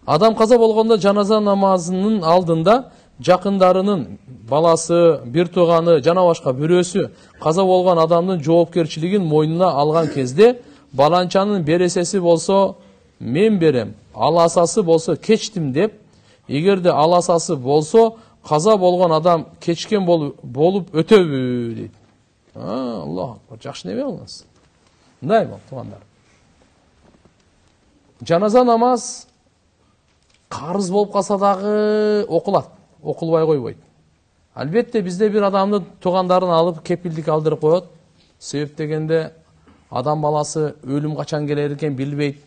Адам каза болгондо жаназа намазынын алдында жакындарынын баласы, бир тууганы жана башка бирөөсү каза болгон адамдын жоопкерчилигин мойнуна алган кезде баланчанын бересеси болсо мен берем, аласасы болсо кечтим деп, эгерде аласасы болсо каза болгон адам кечкен болуп өтөбү дейт. Аллах акбар, жакшы неме кылыңыз. Мындай бол, туугандар. Жаназа намаз карыз болуп калса дагы окулат, окулбай койбойт. Албетте бизде бир адамды туугандарын алып кепилдик алдырып коет. Себеп дегенде адам баласы өлүм качан келер экен билбейт.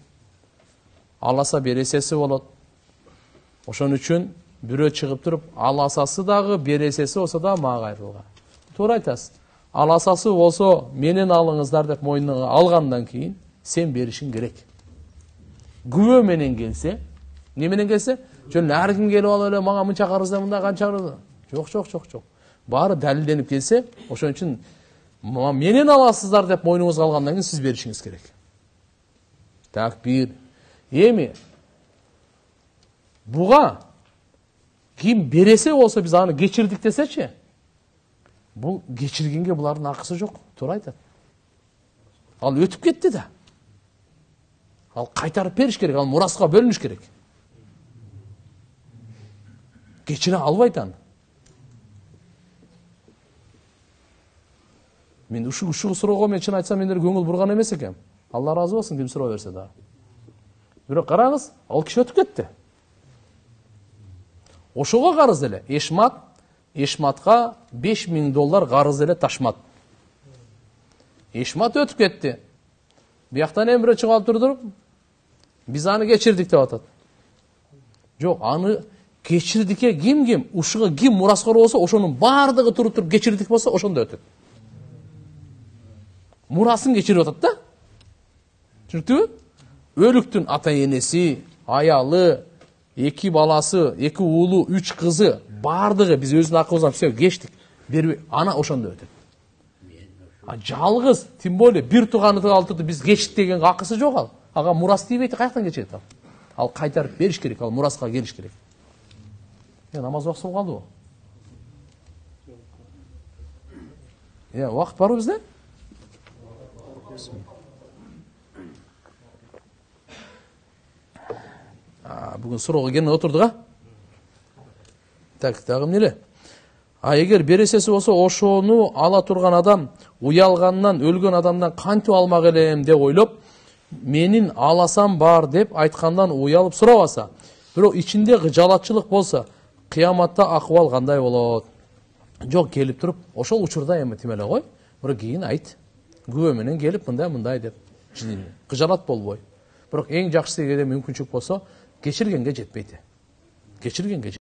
Аласа бересеси болот. Ошон үчүн бирөө чыгып туруп, аласасы дагы бересеси болсо да мага кайрылга. Туура айтасыз. Аласасы болсо менен алыңыздар деп мойнуна алгандан кийин сен беришиң керек. Күбө менен келсе, не менен келсе, жөн ар ким келип алып эле мага мынча карызда мындай канча карызда. Жок. Баары далилденип келсе, ошон үчүн менен аласыздар деп мойнуңузга алгандан кийин сиз беришиңиз керек. Такбир. Эми буга ким бересе болсо биз аны кечирдик десечи, бул кечиргенге булардын акысы жок, туура айтат. Ал өтүп кетти да. Ал кайтарып бериш керек, ал мураска бөлүнүш керек. Кечире албайт аны. Мен ушул суроого мен чын айтсам мендер көңүл бурган эмес экен. Алла разы болсун ким суроо берсе да. Бирок караңыз, ал киши өтүп кетти. Ошого карыз эле Эшматка $5000 карыз эле Ташмат. Эшмат өтүп кетти. Бияктан эмре чыгып алып туруп, биз аны кечирдик деп атат. Жок, аны кечирдикке ким, ушуга ким мураскор болсо, ошонун баардыгы туруп кечирдик болсо, ошондо өтөт. Мурасын кечирип атат да. Түшүндүңбү? Өлүктүн ата-энеси, аялы, 2 баласы, 2 уулу, 3 кызы, баардыгы биз өзүнүн акыбыздан все кечтик. Ана ошондо өтөт. Жалгыз, тем более бир тууганы алтырды биз кечтик деген акысы жок ал. Ага мурас тийбейт, каяктан кечет ал? Ал кайтарып бериш керек, ал мураска келиш керек. Намаз убакыты болуп калдыбы? Убакыт барбы бизде? Бүгүн суроого келип отурдук, а? Так, дагы эмне эле? Эгер бересеси болсо, ошону ала турган адам уялгандан, өлгөн адамдан кантип алмак элем деп ойлоп, менин аласам бар деп айткандан уялып сурабаса, бирок ичинде кыжалатчылык болсо, кыяматта акыбал кандай болот? Жок, келип туруп, ошол учурда эми тим эле кой, бирок кийин айт. Күбө менен келип мындай деп. Кыжалат болбой. Бирок эң жакшысы эгерде мүмкүнчүлүк болсо, кечиргенге жетпейт.